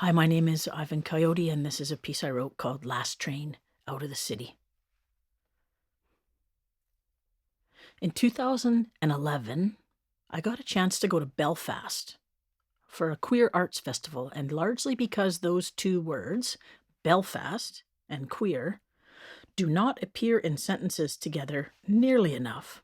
Hi, my name is Ivan Coyote, and this is a piece I wrote called Last Train Out of the City. In 2011, I got a chance to go to Belfast for a queer arts festival, and largely because those two words, Belfast and queer, do not appear in sentences together nearly enough.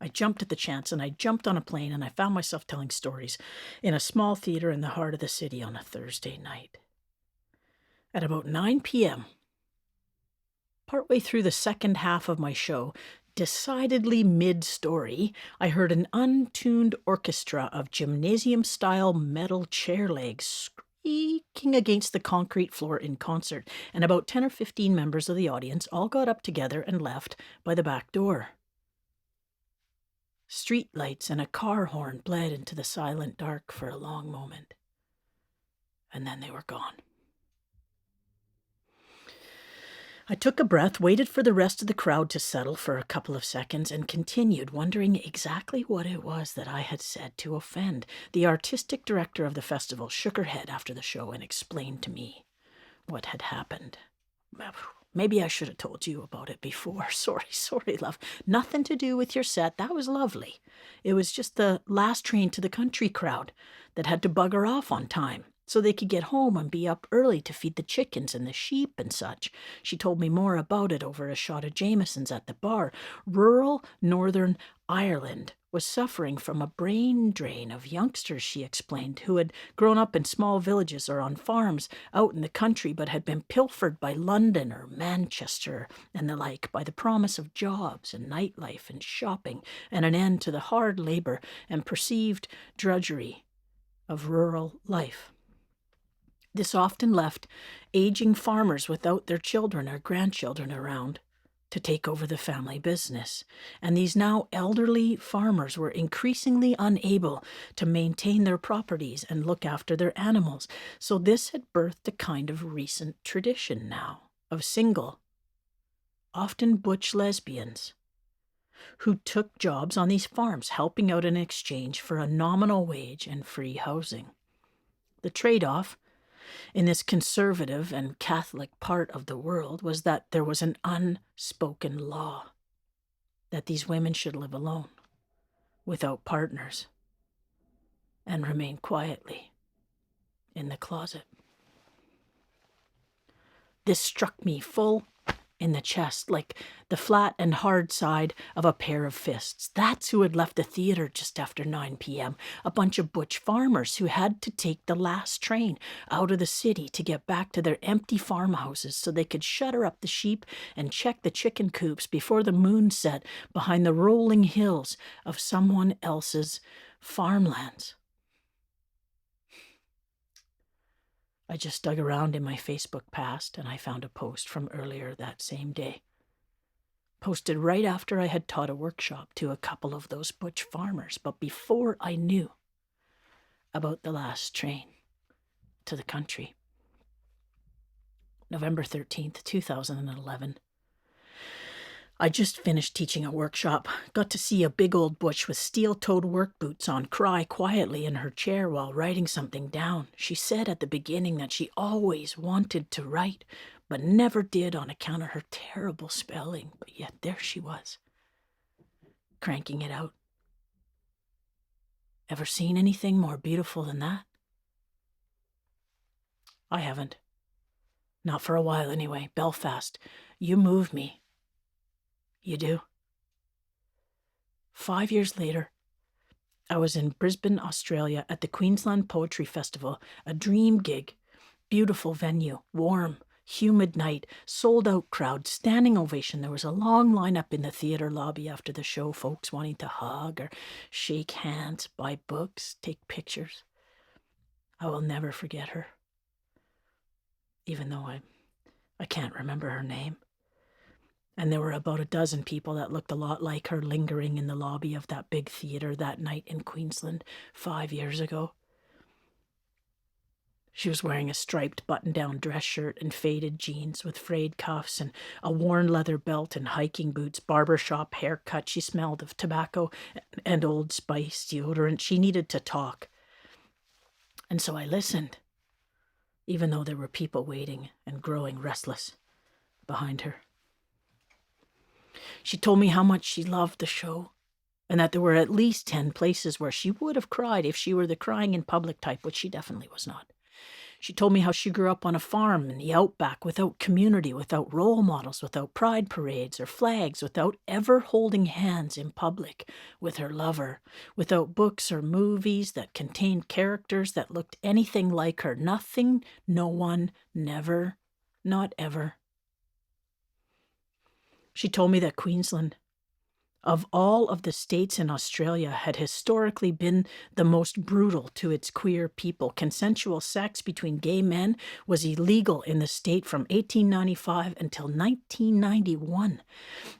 I jumped at the chance, and I jumped on a plane, and I found myself telling stories in a small theater in the heart of the city on a Thursday night. At about 9 p.m., partway through the second half of my show, decidedly mid-story, I heard an untuned orchestra of gymnasium-style metal chair legs squeaking against the concrete floor in concert, and about 10 or 15 members of the audience all got up together and left by the back door. Street lights and a car horn bled into the silent dark for a long moment, and then they were gone. I took a breath, waited for the rest of the crowd to settle for a couple of seconds, and continued, wondering exactly what it was that I had said to offend. The artistic director of the festival shook her head after the show and explained to me what had happened. Maybe I should have told you about it before. Sorry, love. Nothing to do with your set. That was lovely. It was just the last train to the country crowd that had to bugger off on time so they could get home and be up early to feed the chickens and the sheep and such. She told me more about it over a shot of Jameson's at the bar. Rural Northern Ireland was suffering from a brain drain of youngsters, she explained, who had grown up in small villages or on farms out in the country but had been pilfered by London or Manchester and the like by the promise of jobs and nightlife and shopping and an end to the hard labor and perceived drudgery of rural life. This often left aging farmers without their children or grandchildren around to take over the family business, and these now elderly farmers were increasingly unable to maintain their properties and look after their animals. So this had birthed a kind of recent tradition now of single, often butch lesbians who took jobs on these farms, helping out in exchange for a nominal wage and free housing. The trade-off in this conservative and Catholic part of the world was that there was an unspoken law that these women should live alone, without partners, and remain quietly in the closet. This struck me full in the chest, like the flat and hard side of a pair of fists. That's who had left the theater just after 9 p.m. A bunch of butch farmers who had to take the last train out of the city to get back to their empty farmhouses so they could shutter up the sheep and check the chicken coops before the moon set behind the rolling hills of someone else's farmlands. I just dug around in my Facebook past and I found a post from earlier that same day. Posted right after I had taught a workshop to a couple of those butch farmers, but before I knew about the last train to the country. November 13th, 2011. I just finished teaching a workshop, got to see a big old butch with steel-toed work boots on cry quietly in her chair while writing something down. She said at the beginning that she always wanted to write, but never did on account of her terrible spelling, but yet there she was, cranking it out. Ever seen anything more beautiful than that? I haven't. Not for a while anyway. Belfast, you move me. You do. 5 years later, I was in Brisbane, Australia at the Queensland Poetry Festival, a dream gig, beautiful venue, warm, humid night, sold-out crowd, standing ovation. There was a long lineup in the theatre lobby after the show, folks wanting to hug or shake hands, buy books, take pictures. I will never forget her, even though I can't remember her name. And there were about a dozen people that looked a lot like her lingering in the lobby of that big theatre that night in Queensland 5 years ago. She was wearing a striped button-down dress shirt and faded jeans with frayed cuffs and a worn leather belt and hiking boots, barbershop haircut. She smelled of tobacco and Old Spice deodorant. She needed to talk. And so I listened, even though there were people waiting and growing restless behind her. She told me how much she loved the show, and that there were at least 10 places where she would have cried if she were the crying in public type, which she definitely was not. She told me how she grew up on a farm in the outback without community, without role models, without pride parades or flags, without ever holding hands in public with her lover, without books or movies that contained characters that looked anything like her. Nothing, no one, never, not ever. She told me that Queensland, of all of the states in Australia, had historically been the most brutal to its queer people. Consensual sex between gay men was illegal in the state from 1895 until 1991.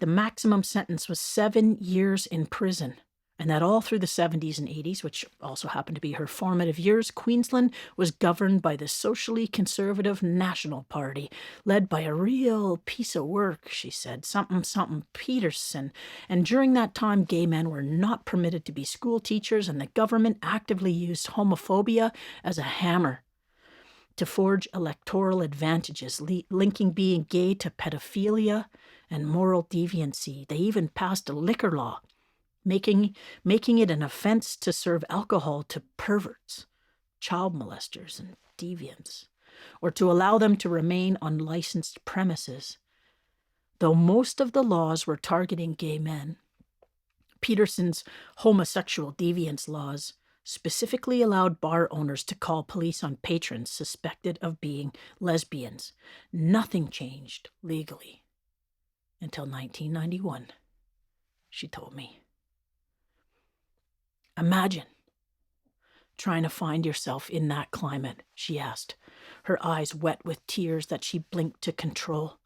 The maximum sentence was 7 years in prison. And that all through the 70s and 80s, which also happened to be her formative years, Queensland was governed by the socially conservative National Party, led by a real piece of work, she said, something Peterson. And during that time, gay men were not permitted to be school teachers, and the government actively used homophobia as a hammer to forge electoral advantages, linking being gay to pedophilia and moral deviancy. They even passed a liquor law, making it an offense to serve alcohol to perverts, child molesters, and deviants, or to allow them to remain on licensed premises. Though most of the laws were targeting gay men, Peterson's homosexual deviance laws specifically allowed bar owners to call police on patrons suspected of being lesbians. Nothing changed legally until 1991, she told me. Imagine trying to find yourself in that climate, she asked, her eyes wet with tears that she blinked to control.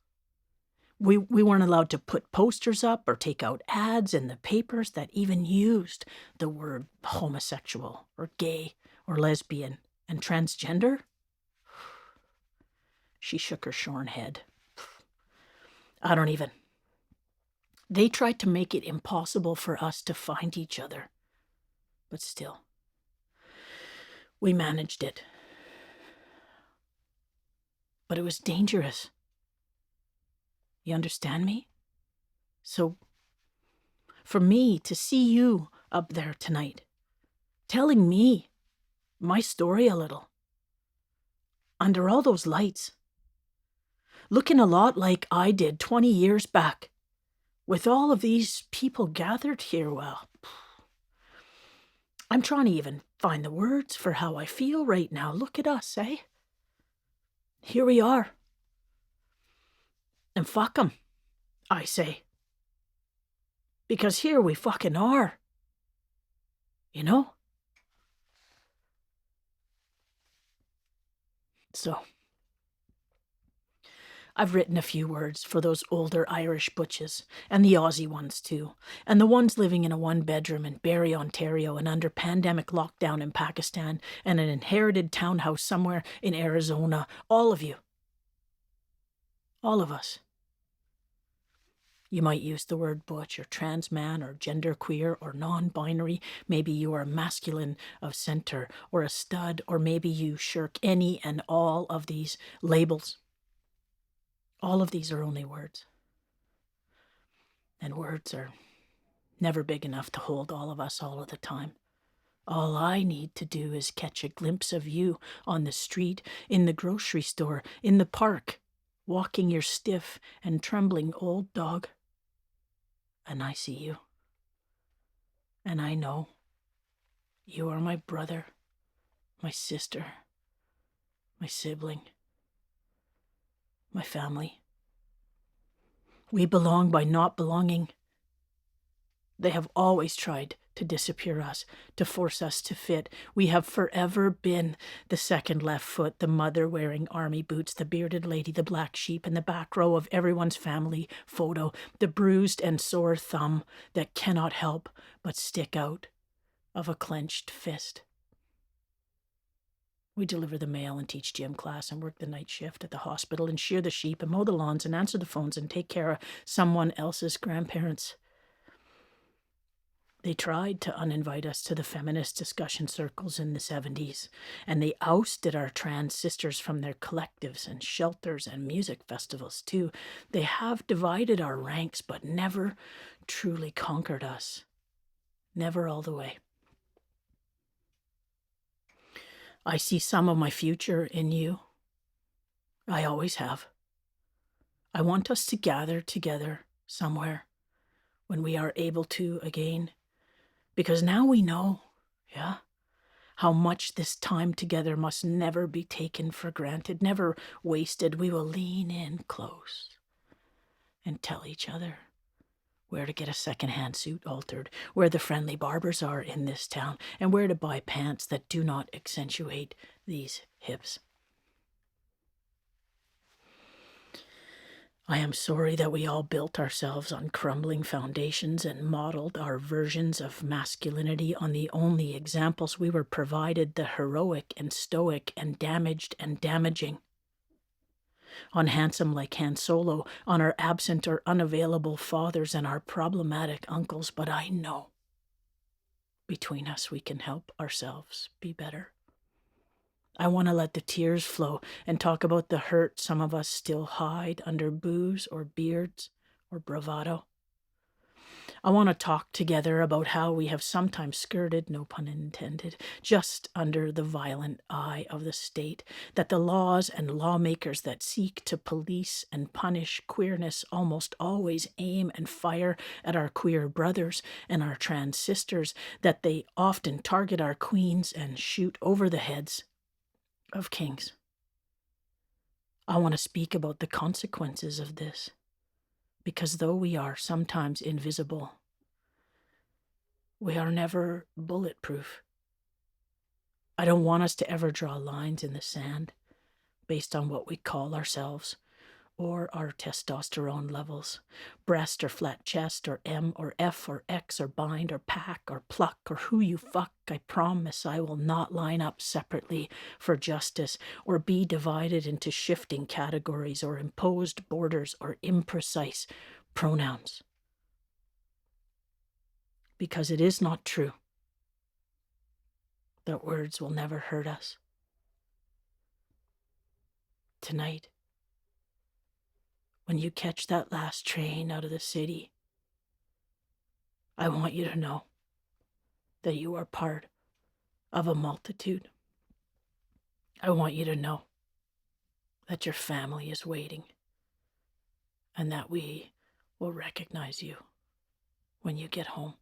We weren't allowed to put posters up or take out ads in the papers that even used the word homosexual or gay or lesbian and transgender. She shook her shorn head. I don't even. They tried to make it impossible for us to find each other. But still, we managed it. But it was dangerous. You understand me? So, for me to see you up there tonight, telling me my story a little, under all those lights, looking a lot like I did 20 years back, with all of these people gathered here, well, I'm trying to even find the words for how I feel right now. Look at us, eh? Here we are. And fuck 'em, I say. Because here we fucking are. You know? So, I've written a few words for those older Irish butches, and the Aussie ones too, and the ones living in a one-bedroom in Barrie, Ontario, and under pandemic lockdown in Pakistan, and an inherited townhouse somewhere in Arizona. All of you. All of us. You might use the word butch or trans man or genderqueer or non-binary. Maybe you are masculine of center or a stud, or maybe you shirk any and all of these labels. All of these are only words. And words are never big enough to hold all of us all of the time. All I need to do is catch a glimpse of you on the street, in the grocery store, in the park, walking your stiff and trembling old dog. And I see you. And I know you are my brother, my sister, my sibling, my family. We belong by not belonging. They have always tried to disappear us, to force us to fit. We have forever been the second left foot, the mother wearing army boots, the bearded lady, the black sheep in the back row of everyone's family photo, the bruised and sore thumb that cannot help but stick out of a clenched fist. We deliver the mail and teach gym class and work the night shift at the hospital and shear the sheep and mow the lawns and answer the phones and take care of someone else's grandparents. They tried to uninvite us to the feminist discussion circles in the 70s, and they ousted our trans sisters from their collectives and shelters and music festivals, too. They have divided our ranks, but never truly conquered us. Never all the way. I see some of my future in you. I always have. I want us to gather together somewhere when we are able to again. Because now we know, how much this time together must never be taken for granted, never wasted. We will lean in close and tell each other where to get a second-hand suit altered, where the friendly barbers are in this town, and where to buy pants that do not accentuate these hips. I am sorry that we all built ourselves on crumbling foundations and modeled our versions of masculinity on the only examples we were provided, the heroic and stoic and damaged and damaging. On handsome like Han Solo, on our absent or unavailable fathers and our problematic uncles, but I know between us we can help ourselves be better. I want to let the tears flow and talk about the hurt some of us still hide under booze or beards or bravado. I want to talk together about how we have sometimes skirted, no pun intended, just under the violent eye of the state, that the laws and lawmakers that seek to police and punish queerness almost always aim and fire at our queer brothers and our trans sisters, that they often target our queens and shoot over the heads of kings. I want to speak about the consequences of this, because though we are sometimes invisible, we are never bulletproof. I don't want us to ever draw lines in the sand based on what we call ourselves or our testosterone levels, breast or flat chest or M or F or X or bind or pack or pluck or who you fuck. I promise I will not line up separately for justice or be divided into shifting categories or imposed borders or imprecise pronouns. Because it is not true that words will never hurt us. Tonight, when you catch that last train out of the city, I want you to know that you are part of a multitude. I want you to know that your family is waiting and that we will recognize you when you get home.